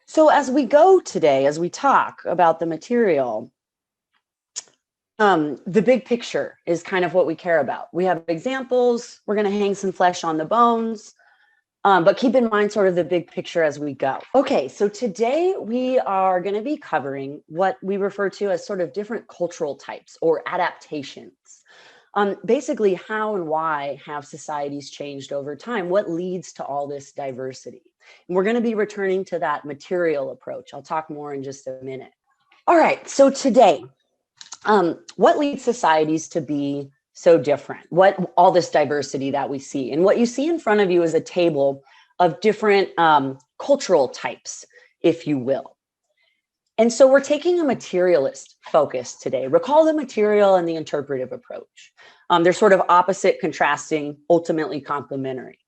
So as we go today, as we talk about the material, the big picture is kind of what we care about. We have examples, we're gonna hang some flesh on the bones, but keep in mind sort of the big picture as we go. Okay, so today we are gonna be covering what we refer to as sort of different cultural types or adaptations. Basically, how and why have societies changed over time? What leads to all this diversity? And we're going to be returning to that material approach. I'll talk more in just a minute. All right, so today, what leads societies to be so different? What all this diversity that we see? And what you see in front of you is a table of different cultural types, if you will. And so we're taking a materialist focus today. Recall the material and the interpretive approach. They're sort of opposite, contrasting, ultimately complementary.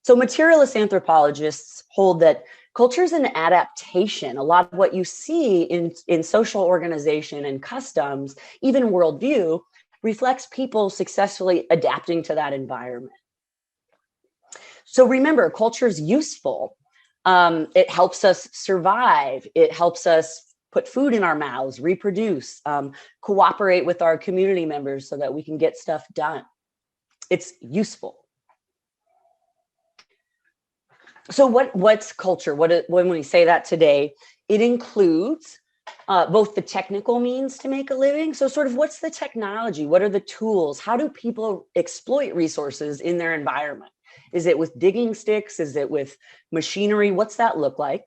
So materialist anthropologists hold that culture is an adaptation. A lot of what you see in social organization and customs, even worldview, reflects people successfully adapting to that environment. So remember, culture is useful. It helps us survive. It helps us put food in our mouths, reproduce, cooperate with our community members so that we can get stuff done. It's useful. So what's culture? When we say that today, it includes both the technical means to make a living. So sort of what's the technology? What are the tools? How do people exploit resources in their environment? Is it with digging sticks? Is it with machinery? What's that look like?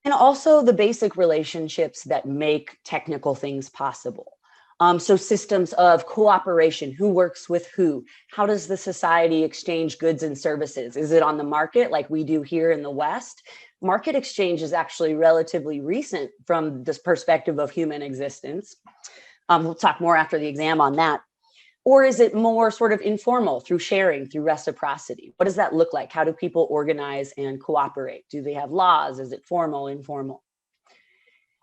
And also the basic relationships that make technical things possible. So systems of cooperation, who works with who? How does the society exchange goods and services? Is it on the market like we do here in the West? Market exchange is actually relatively recent from this perspective of human existence. We'll talk more after the exam on that. Or is it more sort of informal through sharing, through reciprocity? What does that look like? How do people organize and cooperate? Do they have laws? Is it formal, informal?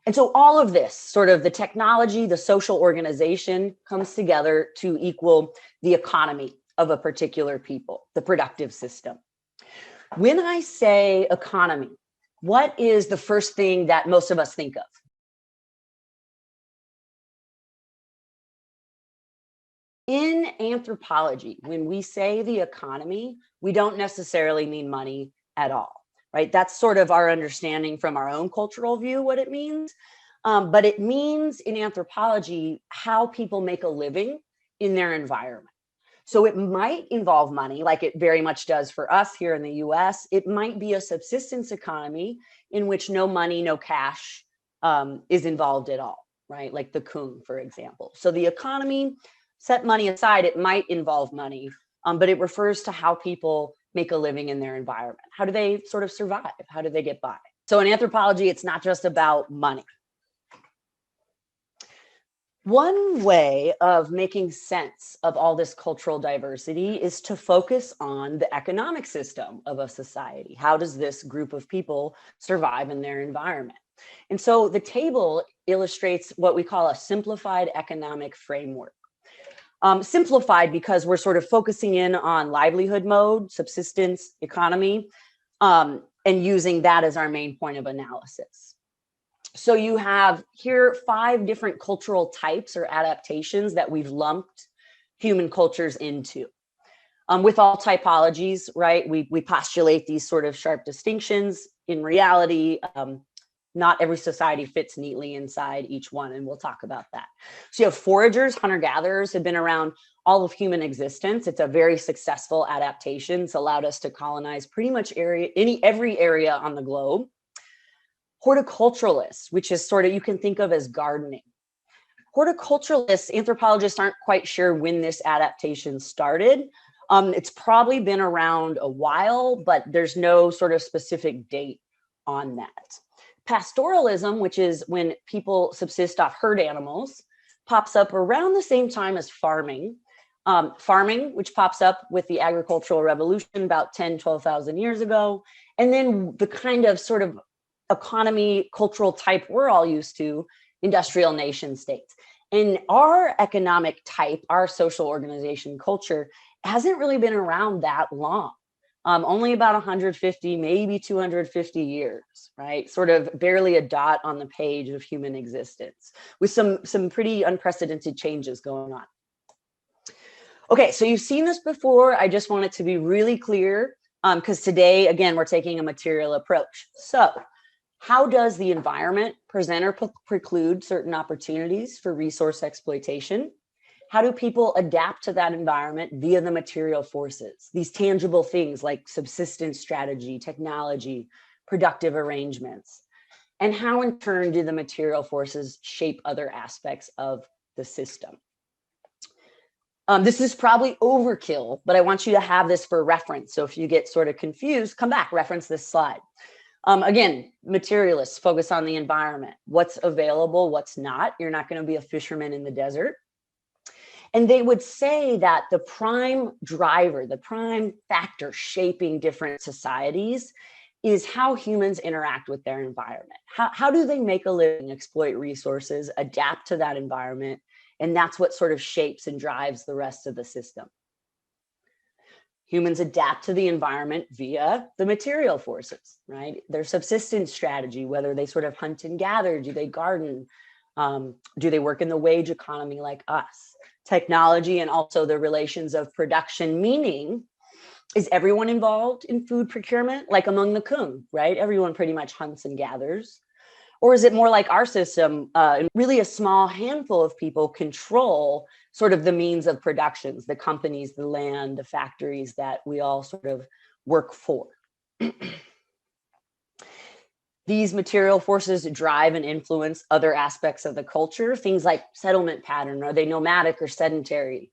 And so all of this, sort of the technology, the social organization comes together to equal the economy of a particular people, the productive system. When I say economy, what is the first thing that most of us think of? In anthropology, when we say the economy, we don't necessarily mean money at all, right? That's sort of our understanding from our own cultural view, what it means. But it means in anthropology, how people make a living in their environment. So it might involve money, like it very much does for us here in the US. It might be a subsistence economy in which no money, no cash is involved at all, right? Like the coon, for example. So the economy, set money aside, it might involve money, but it refers to how people make a living in their environment. How do they sort of survive? How do they get by? So in anthropology, it's not just about money. One way of making sense of all this cultural diversity is to focus on the economic system of a society. How does this group of people survive in their environment? And so the table illustrates what we call a simplified economic framework. Simplified because we're sort of focusing in on livelihood mode, subsistence, economy, and using that as our main point of analysis. So you have here 5 different cultural types or adaptations that we've lumped human cultures into. With all typologies, right, we postulate these sort of sharp distinctions. In reality, not every society fits neatly inside each one, and we'll talk about that. So you have foragers, hunter-gatherers have been around all of human existence. It's a very successful adaptation. It's allowed us to colonize pretty much every area on the globe. Horticulturalists, which is sort of, you can think of as gardening. Horticulturalists, anthropologists aren't quite sure when this adaptation started. It's probably been around a while, but there's no sort of specific date on that. Pastoralism, which is when people subsist off herd animals, pops up around the same time as farming. Farming, which pops up with the agricultural revolution about 10, 12,000 years ago. And then the kind of sort of economy, cultural type we're all used to, industrial nation states. And our economic type, our social organization culture, hasn't really been around that long. only about 150, maybe 250 years, right? Sort of barely a dot on the page of human existence, with some pretty unprecedented changes going on. Okay, so you've seen this before. I just want it to be really clear, because today, again, we're taking a material approach. So how does the environment present or preclude certain opportunities for resource exploitation? How do people adapt to that environment via the material forces, these tangible things like subsistence strategy, technology, productive arrangements? And how in turn do the material forces shape other aspects of the system? This is probably overkill, but I want you to have this for reference. So if you get sort of confused, come back, reference this slide. Again, materialists focus on the environment, what's available, what's not. You're not going to be a fisherman in the desert. And they would say that the prime driver, the prime factor shaping different societies is how humans interact with their environment. How do they make a living, exploit resources, adapt to that environment? And that's what sort of shapes and drives the rest of the system. Humans adapt to the environment via the material forces, right? Their subsistence strategy, whether they sort of hunt and gather, do they garden? Do they work in the wage economy like us? Technology and also the relations of production, meaning, is everyone involved in food procurement? Like among the Kung, right? Everyone pretty much hunts and gathers. Or is it more like our system, really a small handful of people control sort of the means of productions, the companies, the land, the factories that we all sort of work for? These material forces drive and influence other aspects of the culture, things like settlement pattern. Are they nomadic or sedentary?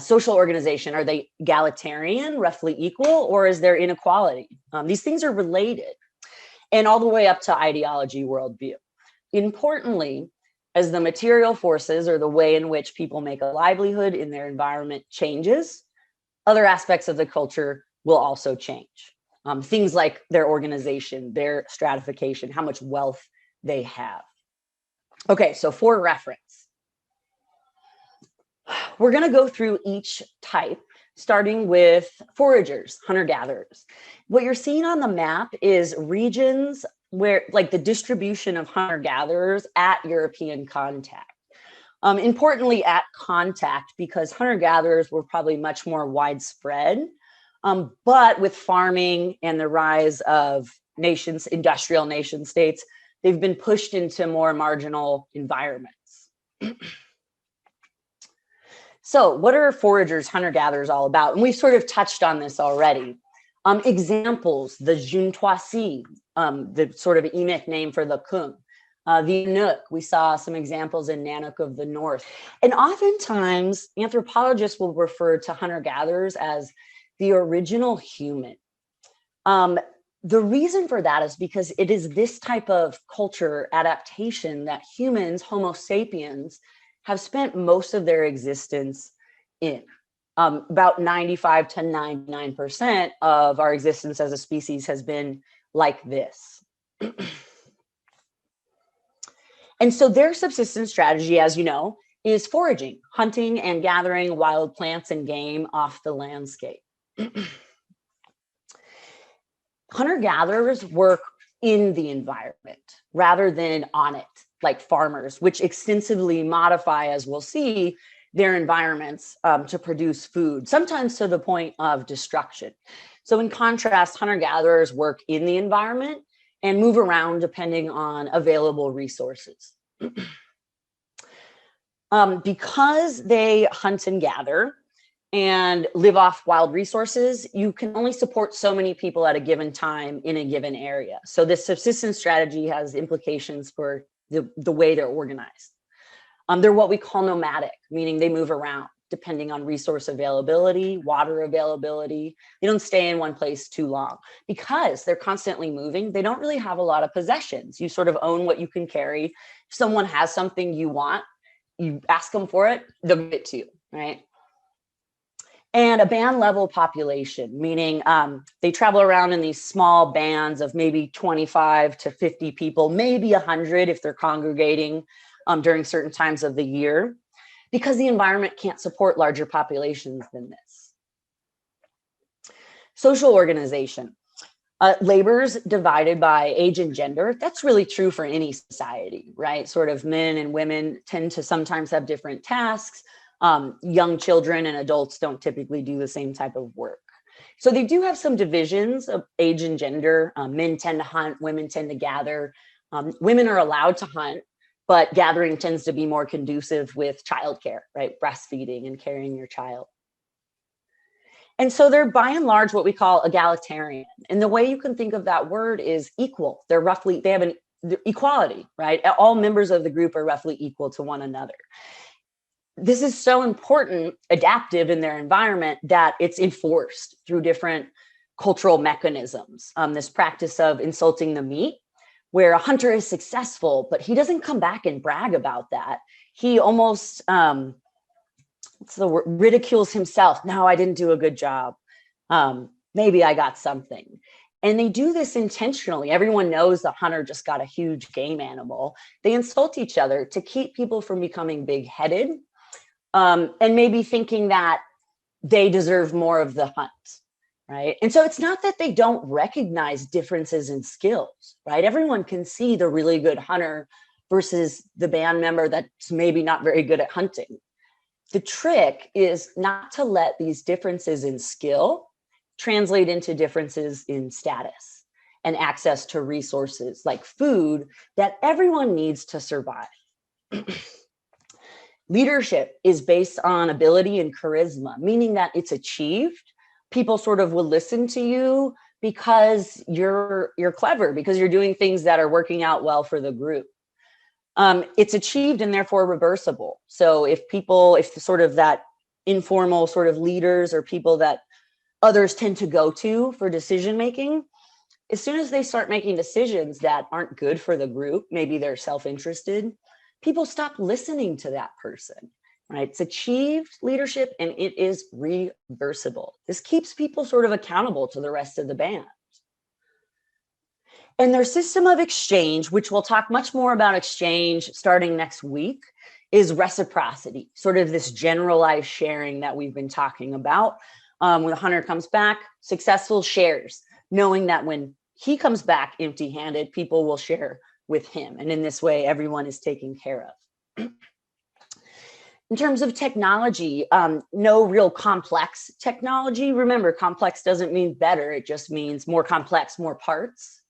Social organization, are they egalitarian, roughly equal, or is there inequality? These things are related. And all the way up to ideology, worldview. Importantly, as the material forces or the way in which people make a livelihood in their environment changes, other aspects of the culture will also change. Things like their organization, their stratification, how much wealth they have. Okay, so for reference, we're going to go through each type, starting with foragers, hunter-gatherers. What you're seeing on the map is regions where, like, the distribution of hunter-gatherers at European contact. Importantly, at contact, because hunter-gatherers were probably much more widespread, but with farming and the rise of nations, industrial nation states, they've been pushed into more marginal environments. So what are foragers, hunter-gatherers all about? And we've sort of touched on this already. Examples, the Juntoisi, the sort of Inuk name for the Kung. The Inuk, we saw some examples in Nanook of the North. And oftentimes, anthropologists will refer to hunter-gatherers as the original human. The reason for that is because it is this type of culture adaptation that humans, Homo sapiens, have spent most of their existence in. About 95 to 99% of our existence as a species has been like this. And so their subsistence strategy, as you know, is foraging, hunting and gathering wild plants and game off the landscape. Hunter-gatherers work in the environment rather than on it, like farmers, which extensively modify, as we'll see, their environments to produce food, sometimes to the point of destruction. So in contrast, hunter-gatherers work in the environment and move around depending on available resources. Because they hunt and gather and live off wild resources, you can only support so many people at a given time in a given area. So this subsistence strategy has implications for the way they're organized. They're what we call nomadic, meaning they move around depending on resource availability, water availability. They don't stay in one place too long. Because they're constantly moving, they don't really have a lot of possessions. You sort of own what you can carry. If someone has something you want, you ask them for it, they'll give it to you, right? And a band level population, meaning they travel around in these small bands of maybe 25 to 50 people, maybe 100 if they're congregating during certain times of the year, because the environment can't support larger populations than this. Social organization. Labor's divided by age and gender. That's really true for any society, right? Sort of men and women tend to sometimes have different tasks. Young children and adults don't typically do the same type of work. So they do have some divisions of age and gender. Men tend to hunt, women tend to gather. Women are allowed to hunt, but gathering tends to be more conducive with childcare, right? Breastfeeding and carrying your child. And so they're by and large what we call egalitarian. And the way you can think of that word is equal. They have an equality, right? All members of the group are roughly equal to one another. This is so important, adaptive in their environment, that it's enforced through different cultural mechanisms. This practice of insulting the meat, where a hunter is successful, but he doesn't come back and brag about that. He almost ridicules himself. No, I didn't do a good job. Maybe I got something. And they do this intentionally. Everyone knows the hunter just got a huge game animal. They insult each other to keep people from becoming big-headed, and maybe thinking that they deserve more of the hunt, right? And so it's not that they don't recognize differences in skills, right? Everyone can see the really good hunter versus the band member that's maybe not very good at hunting. The trick is not to let these differences in skill translate into differences in status and access to resources like food that everyone needs to survive. Leadership is based on ability and charisma, meaning that it's achieved. People sort of will listen to you because you're clever, because you're doing things that are working out well for the group. It's achieved and therefore reversible. So if sort of that informal sort of leaders or people that others tend to go to for decision making, as soon as they start making decisions that aren't good for the group, maybe they're self-interested, people stop listening to that person, right? It's achieved leadership and it is reversible. This keeps people sort of accountable to the rest of the band. And their system of exchange, which we'll talk much more about exchange starting next week, is reciprocity, sort of this generalized sharing that we've been talking about. When the hunter comes back, successful shares, knowing that when he comes back empty-handed, people will share with him. And in this way, everyone is taken care of. In terms of technology, no real complex technology. Remember, complex doesn't mean better. It just means more complex, more parts.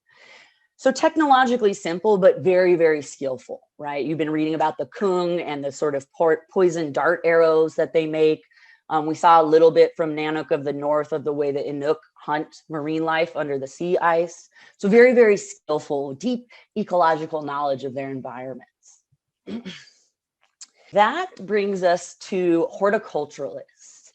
So technologically simple, but very, very skillful, right? You've been reading about the kung and the sort of poison dart arrows that they make. We saw a little bit from Nanook of the North of the way the Inuk hunt marine life under the sea ice. So very, very skillful, deep ecological knowledge of their environments. That brings us to horticulturalists.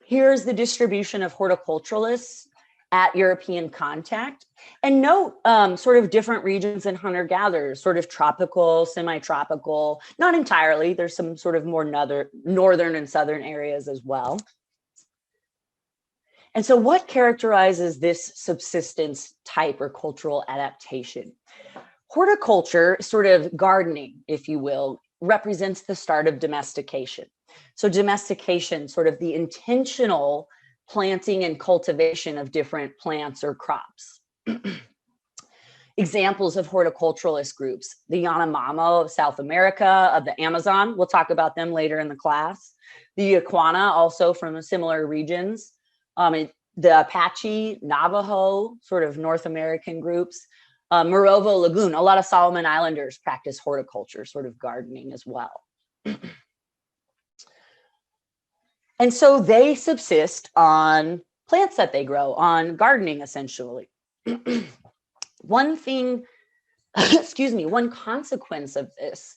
Here's the distribution of horticulturalists at European contact. And note sort of different regions in hunter-gatherers, sort of tropical, semi-tropical, not entirely. There's some sort of more northern and southern areas as well. And so what characterizes this subsistence type or cultural adaptation? Horticulture, sort of gardening, if you will, represents the start of domestication. So domestication, sort of the intentional planting and cultivation of different plants or crops. Examples of horticulturalist groups, the Yanomamo of South America, of the Amazon, we'll talk about them later in the class. The Yaquana, also from similar regions. The Apache, Navajo, sort of North American groups. Morovo Lagoon, a lot of Solomon Islanders practice horticulture, sort of gardening as well. And so they subsist on plants that they grow, on gardening essentially. One thing, one consequence of this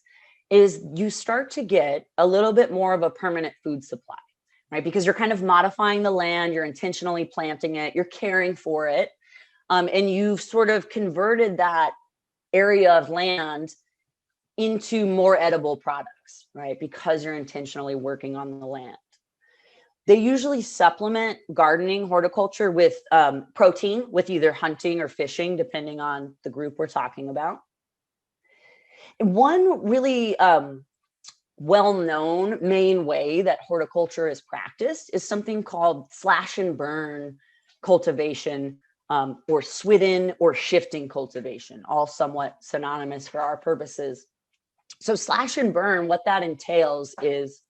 is you start to get a little bit more of a permanent food supply, right? Because you're kind of modifying the land, you're intentionally planting it, you're caring for it, and you've sort of converted that area of land into more edible products, right? Because you're intentionally working on the land. They usually supplement gardening, horticulture with protein, with either hunting or fishing, depending on the group we're talking about. And one really well-known main way that horticulture is practiced is something called slash and burn cultivation, or swidden or shifting cultivation, all somewhat synonymous for our purposes. So slash and burn, what that entails is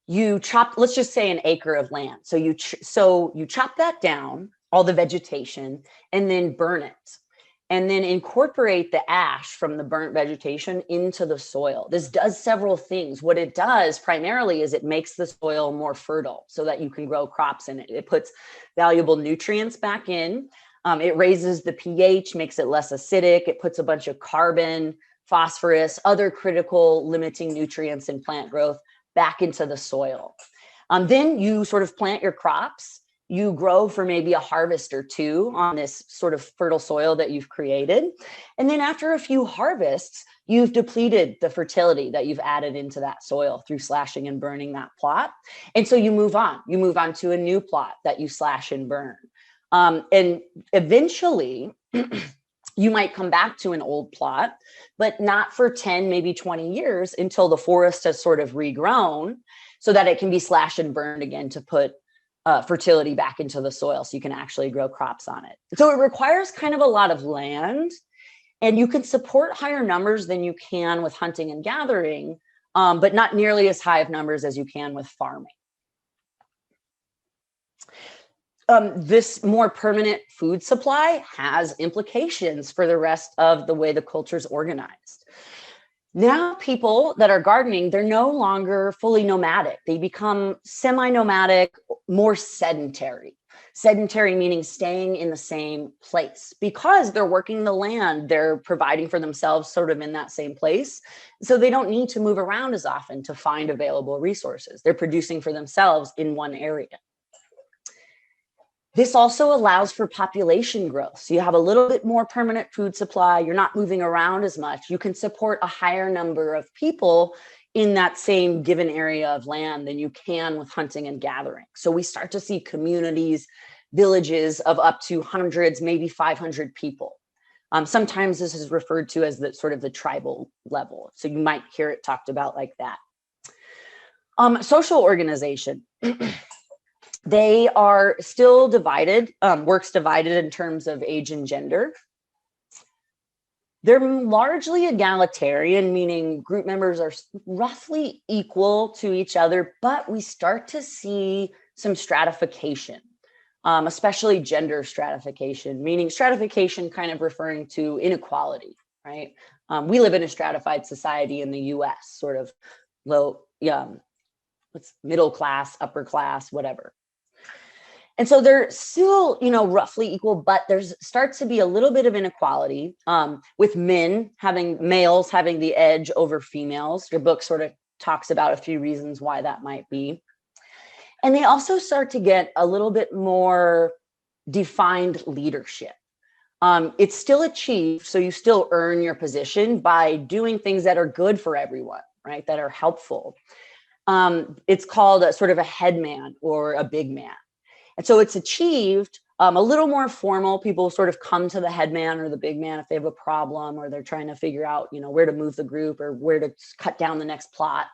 you chop, let's just say an acre of land. So you chop that down, all the vegetation, and then burn it. And then incorporate the ash from the burnt vegetation into the soil. This does several things. What it does primarily is it makes the soil more fertile so that you can grow crops in it. It puts valuable nutrients back in. It raises the pH, makes it less acidic. It puts a bunch of carbon, phosphorus, other critical limiting nutrients in plant growth back into the soil. Then you sort of plant your crops. You grow for maybe a harvest or two on this sort of fertile soil that you've created. And then after a few harvests, you've depleted the fertility that you've added into that soil through slashing and burning that plot. And so you move on. You move on to a new plot that you slash and burn. And eventually, you might come back to an old plot, but not for 10, maybe 20 years until the forest has sort of regrown so that it can be slashed and burned again to put fertility back into the soil so you can actually grow crops on it. So it requires kind of a lot of land, and you can support higher numbers than you can with hunting and gathering, but not nearly as high of numbers as you can with farming. This more permanent food supply has implications for the rest of the way the culture is organized. Now people that are gardening, they're no longer fully nomadic. They become semi-nomadic, more sedentary. Sedentary meaning staying in the same place because they're working the land, they're providing for themselves sort of in that same place. So they don't need to move around as often to find available resources. They're producing for themselves in one area. This also allows for population growth. So you have a little bit more permanent food supply. You're not moving around as much. You can support a higher number of people in that same given area of land than you can with hunting and gathering. So we start to see communities, villages of up to hundreds, maybe 500 people. Sometimes this is referred to as the sort of the tribal level. So you might hear it talked about like that. Social organization. They are still divided, works divided in terms of age and gender. They're largely egalitarian, meaning group members are roughly equal to each other, but we start to see some stratification, especially gender stratification, meaning stratification kind of referring to inequality, right? We live in a stratified society in the US, sort of low, middle class, upper class, whatever. And so they're still, roughly equal, but there's starts to be a little bit of inequality with males having the edge over females. Your book sort of talks about a few reasons why that might be. And they also start to get a little bit more defined leadership. It's still achieved, so you still earn your position by doing things that are good for everyone, right? That are helpful. It's called a sort of a head man or a big man. And so it's achieved a little more formal. People sort of come to the head man or the big man if they have a problem or they're trying to figure out, where to move the group or where to cut down the next plot.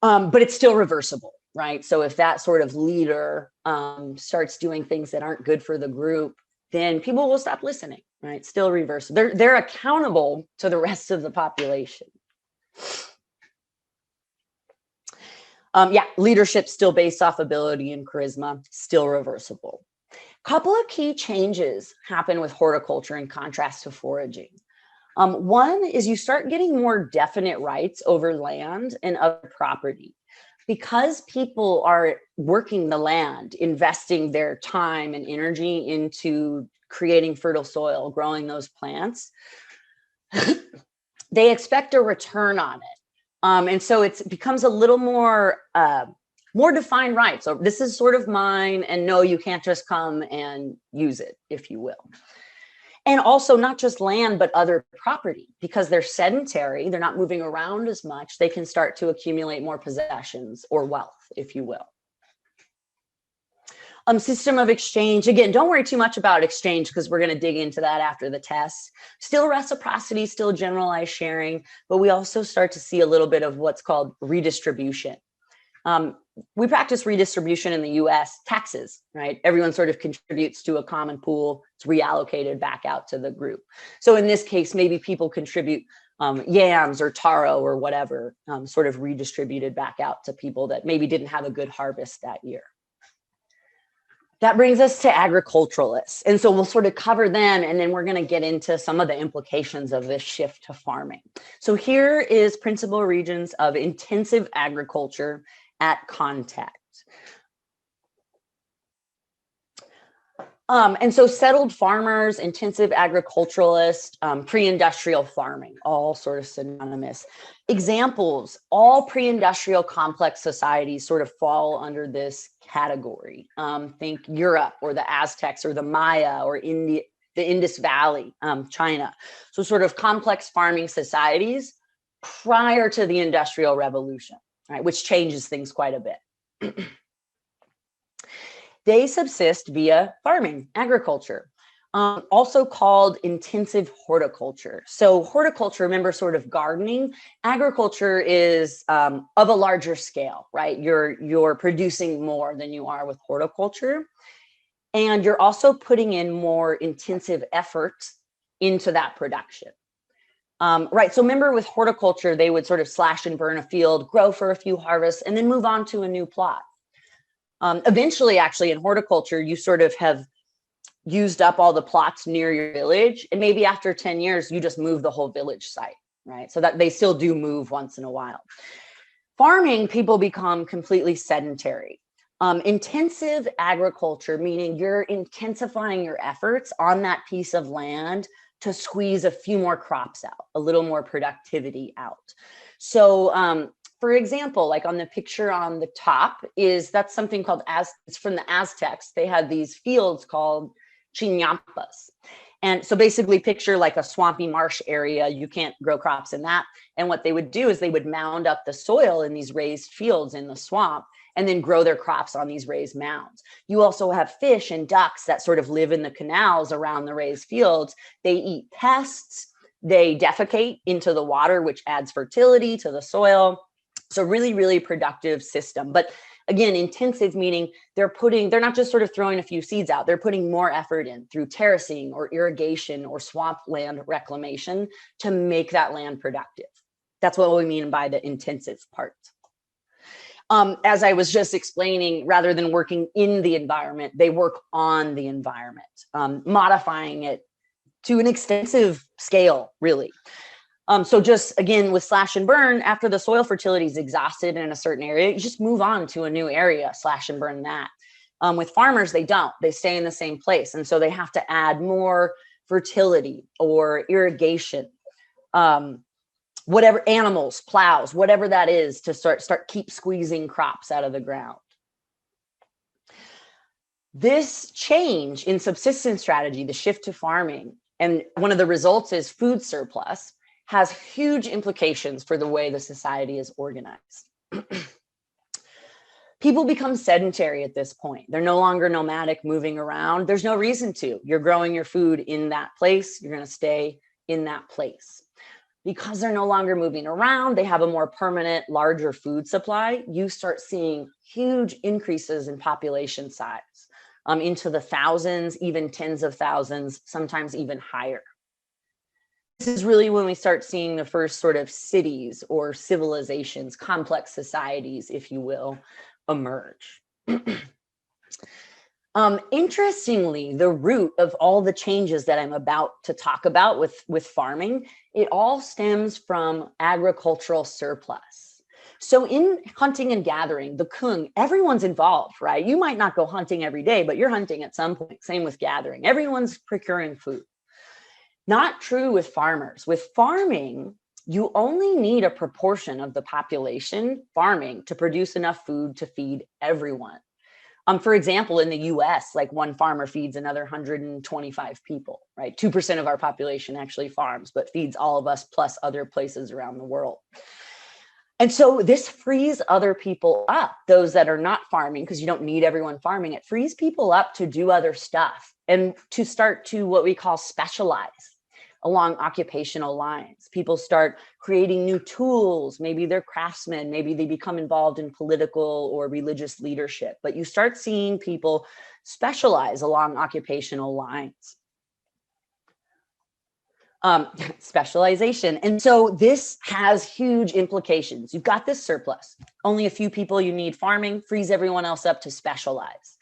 But it's still reversible, right? So if that sort of leader starts doing things that aren't good for the group, then people will stop listening, right? Still reversible. They're accountable to the rest of the population. Leadership still based off ability and charisma, still reversible. Couple of key changes happen with horticulture in contrast to foraging. One is you start getting more definite rights over land and other property. Because people are working the land, investing their time and energy into creating fertile soil, growing those plants, they expect a return on it. And so it becomes a little more defined rights. So this is sort of mine, and no, you can't just come and use it, if you will. And also not just land, but other property, because they're sedentary, they're not moving around as much, they can start to accumulate more possessions or wealth, if you will. System of exchange. Again, don't worry too much about exchange because we're going to dig into that after the test. Still reciprocity, still generalized sharing, but we also start to see a little bit of what's called redistribution. we practice redistribution in the US, taxes, right? Everyone sort of contributes to a common pool. It's reallocated back out to the group. So in this case, maybe people contribute yams or taro or whatever, sort of redistributed back out to people that maybe didn't have a good harvest that year. That brings us to agriculturalists. And so we'll sort of cover them, and then we're going to get into some of the implications of this shift to farming. So here is principal regions of intensive agriculture at contact. And so settled farmers, intensive agriculturalists, pre-industrial farming, all sort of synonymous. Examples, all pre-industrial complex societies sort of fall under this category. Think Europe or the Aztecs or the Maya or India, the Indus Valley, China. So sort of complex farming societies prior to the Industrial Revolution, right, which changes things quite a bit. They subsist via farming, agriculture, also called intensive horticulture. So horticulture, remember, sort of gardening. Agriculture is of a larger scale, right? You're producing more than you are with horticulture. And you're also putting in more intensive effort into that production. Right, so remember with horticulture, they would sort of slash and burn a field, grow for a few harvests, and then move on to a new plot. Eventually, actually, in horticulture, you sort of have used up all the plots near your village. And maybe after 10 years, you just move the whole village site, right? So that they still do move once in a while. Farming, people become completely sedentary. Intensive agriculture, meaning you're intensifying your efforts on that piece of land to squeeze a few more crops out, a little more productivity out. So, for example, like on the picture on the top that's something called, it's from the Aztecs. They had these fields called chinampas. And so basically picture like a swampy marsh area. You can't grow crops in that. And what they would do is they would mound up the soil in these raised fields in the swamp and then grow their crops on these raised mounds. You also have fish and ducks that sort of live in the canals around the raised fields. They eat pests. They defecate into the water, which adds fertility to the soil. So really, really productive system. But again, intensive meaning they're not just sort of throwing a few seeds out, they're putting more effort in through terracing or irrigation or swamp land reclamation to make that land productive. That's what we mean by the intensive part. As I was just explaining, rather than working in the environment, they work on the environment, modifying it to an extensive scale, really. So just again, with slash and burn, after the soil fertility is exhausted in a certain area, you just move on to a new area, slash and burn that. With farmers, they don't, they stay in the same place. And so they have to add more fertility or irrigation, whatever, animals, plows, whatever that is, to keep squeezing crops out of the ground. This change in subsistence strategy, the shift to farming, and one of the results is food surplus, has huge implications for the way the society is organized. People become sedentary at this point. They're no longer nomadic, moving around. There's no reason to. You're growing your food in that place. You're going to stay in that place. Because they're no longer moving around, they have a more permanent, larger food supply. You start seeing huge increases in population size, into the thousands, even tens of thousands, sometimes even higher. This is really when we start seeing the first sort of cities or civilizations, complex societies, if you will, emerge. Interestingly, the root of all the changes that I'm about to talk about with farming, it all stems from agricultural surplus. So in hunting and gathering, the kung, everyone's involved, right? You might not go hunting every day, but you're hunting at some point. Same with gathering. Everyone's procuring food. Not true with farmers. With farming, you only need a proportion of the population farming to produce enough food to feed everyone. For example, in the US, like one farmer feeds another 125 people, right? 2% of our population actually farms, but feeds all of us plus other places around the world. And so this frees other people up, those that are not farming, because you don't need everyone farming. It frees people up to do other stuff and to start to what we call specialize. along occupational lines. People start creating new tools. Maybe they're craftsmen, maybe they become involved in political or religious leadership, but you start seeing people specialize along occupational lines. Specialization. And so this has huge implications. You've got this surplus, only a few people you need farming, frees everyone else up to specialize.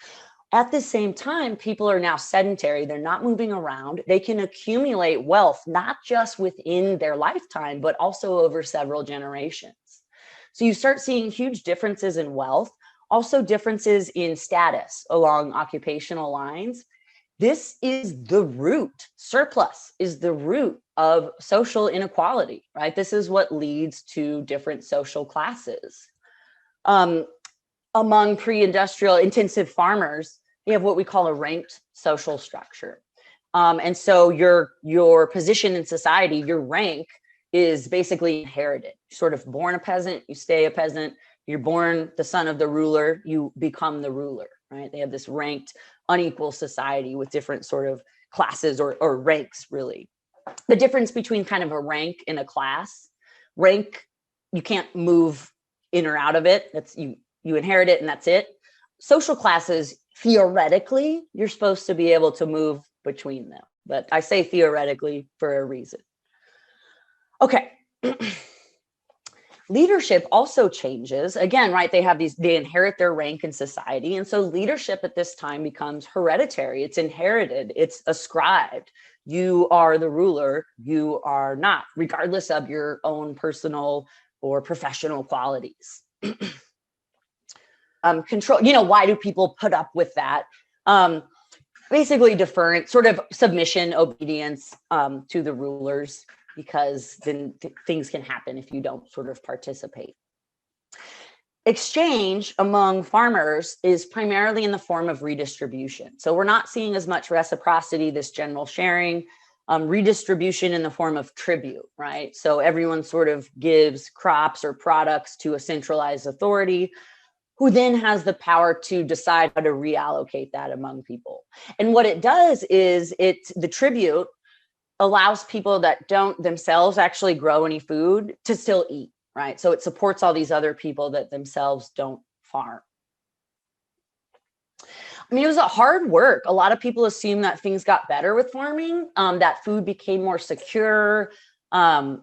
At the same time, people are now sedentary. They're not moving around. They can accumulate wealth, not just within their lifetime, but also over several generations. So you start seeing huge differences in wealth, also differences in status along occupational lines. This is the root, surplus is the root of social inequality, right? This is what leads to different social classes. Among pre-industrial intensive farmers, you have what we call a ranked social structure. And so your position in society, your rank is basically inherited. You're sort of born a peasant, you stay a peasant. You're born the son of the ruler, you become the ruler, right? They have this ranked, unequal society with different sort of classes or ranks, really. The difference between kind of a rank and a class, rank, you can't move in or out of it. That's you inherit it and that's it. Social classes, theoretically, you're supposed to be able to move between them. But I say theoretically for a reason. Okay. Leadership also changes. Again, right, they inherit their rank in society. And so leadership at this time becomes hereditary. It's inherited. It's ascribed. You are the ruler. You are not, regardless of your own personal or professional qualities. Control, why do people put up with that? Basically deference, sort of submission, obedience to the rulers, because then things can happen if you don't sort of participate. Exchange among farmers is primarily in the form of redistribution. So we're not seeing as much reciprocity, this general sharing, redistribution in the form of tribute, right? So everyone sort of gives crops or products to a centralized authority, who then has the power to decide how to reallocate that among people. And what it does is the tribute allows people that don't themselves actually grow any food to still eat, right? So it supports all these other people that themselves don't farm. I mean, it was a hard work. A lot of people assume that things got better with farming, that food became more secure. And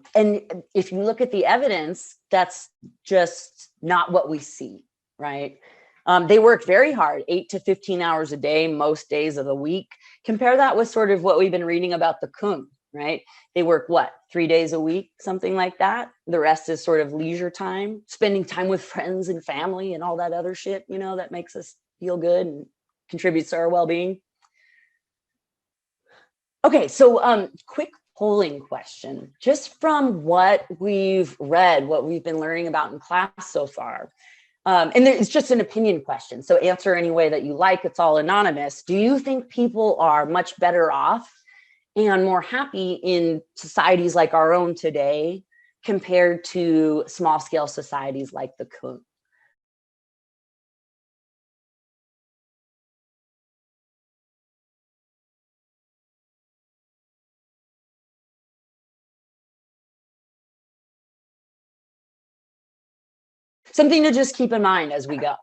if you look at the evidence, that's just not what we see, right? They worked very hard, 8 to 15 hours a day, most days of the week. Compare that with sort of what we've been reading about the Kung, right? They work, 3 days a week, something like that. The rest is sort of leisure time, spending time with friends and family and all that other shit, that makes us feel good and contributes to our well-being. Okay, so quick polling question, just from what we've read, what we've been learning about in class so far. And it's just an opinion question, so answer any way that you like. It's all anonymous. Do you think people are much better off and more happy in societies like our own today compared to small-scale societies like the Kung? Something to just keep in mind as we go.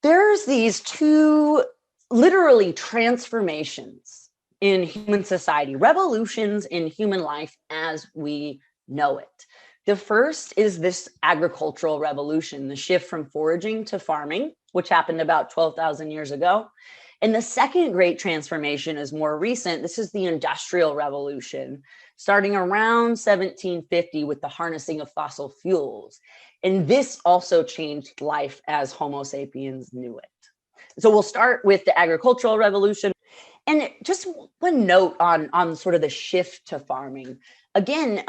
There's these two literally transformations in human society, revolutions in human life as we know it. The first is this agricultural revolution, the shift from foraging to farming, which happened about 12,000 years ago. And the second great transformation is more recent. This is the Industrial Revolution, starting around 1750 with the harnessing of fossil fuels. And this also changed life as Homo sapiens knew it. So we'll start with the Agricultural Revolution. And just one note on sort of the shift to farming. Again,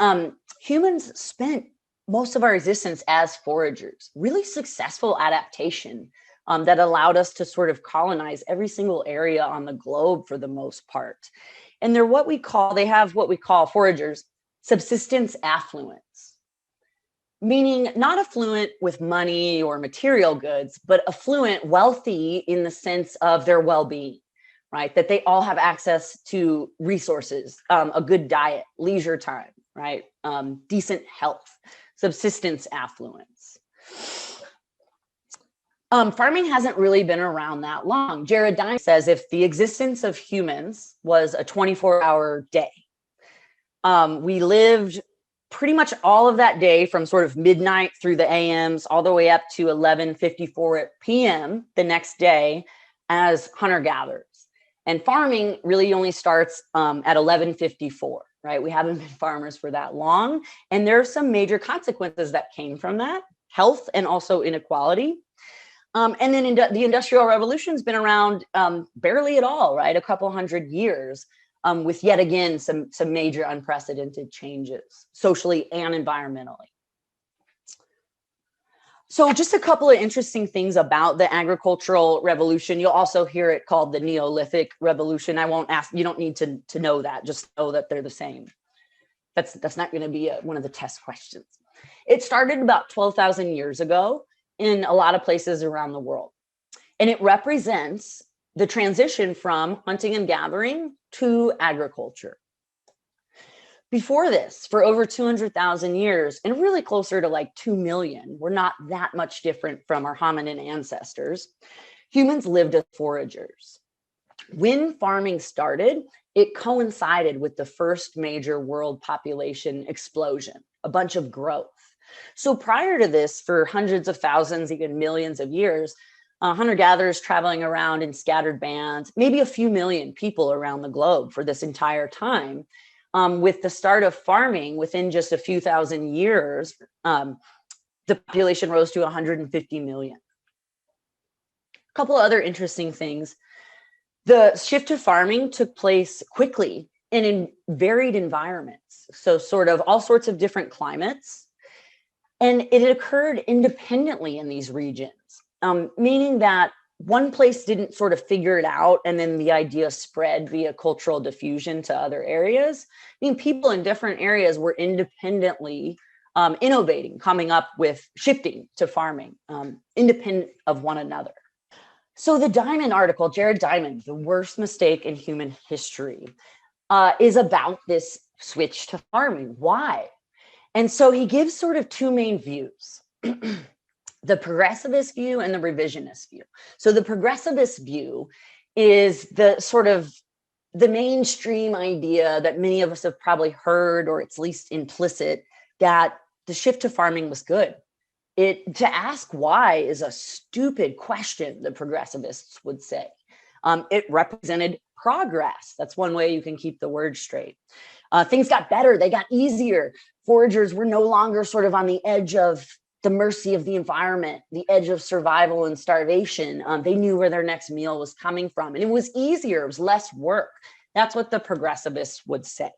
humans spent most of our existence as foragers, really successful adaptation that allowed us to sort of colonize every single area on the globe for the most part. And they have what we call foragers, subsistence affluence, meaning not affluent with money or material goods, but affluent, wealthy in the sense of their well-being, right? That they all have access to resources, a good diet, leisure time, right? Decent health, subsistence affluence. Farming hasn't really been around that long. Jared Diamond says if the existence of humans was a 24-hour day, we lived pretty much all of that day from sort of midnight through the AMs all the way up to 11:54 PM the next day as hunter-gatherers. And farming really only starts at 11:54, right? We haven't been farmers for that long. And there are some major consequences that came from that, health and also inequality. And then the Industrial Revolution's been around barely at all, right? A couple hundred years. With yet again some major unprecedented changes socially and environmentally. So just a couple of interesting things about the agricultural revolution. You'll also hear it called the Neolithic revolution. I won't ask, you don't need to know that, just know that they're the same. That's not going to be one of the test questions. It started about 12,000 years ago in a lot of places around the world. And it represents the transition from hunting and gathering to agriculture. Before this, for over 200,000 years, and really closer to like 2 million, we're not that much different from our hominin ancestors, humans lived as foragers. When farming started, it coincided with the first major world population explosion, a bunch of growth. So prior to this, for hundreds of thousands, even millions of years, hunter-gatherers traveling around in scattered bands, maybe a few million people around the globe for this entire time. With the start of farming, within just a few thousand years, the population rose to 150 million. A couple of other interesting things. The shift to farming took place quickly and in varied environments. So sort of all sorts of different climates. And it occurred independently in these regions. Meaning that one place didn't sort of figure it out and then the idea spread via cultural diffusion to other areas. I mean, people in different areas were independently innovating, coming up with shifting to farming, independent of one another. So the Diamond article, Jared Diamond, The Worst Mistake in Human History, is about this switch to farming. Why? And so he gives sort of two main views. The progressivist view and the revisionist view. So the progressivist view is the sort of the mainstream idea that many of us have probably heard, or it's at least implicit, that the shift to farming was good. To ask why is a stupid question, the progressivists would say. It represented progress. That's one way you can keep the word straight. Things got better, they got easier. Foragers were no longer sort of on the edge of the mercy of the environment, the edge of survival and starvation. They knew where their next meal was coming from, and it was easier, it was less work. That's what the progressivists would say.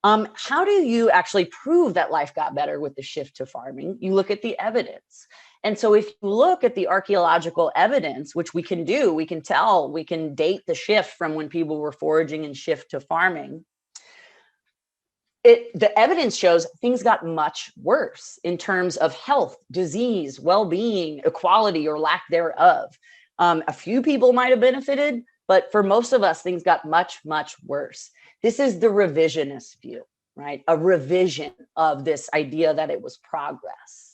How do you actually prove that life got better with the shift to farming? You look at the evidence. And so if you look at the archaeological evidence, which we can do, we can tell, we can date the shift from when people were foraging and shift to farming. The evidence shows things got much worse in terms of health, disease, well-being, equality, or lack thereof. A few people might have benefited, but for most of us, things got much, much worse. This is the revisionist view, right? A revision of this idea that it was progress.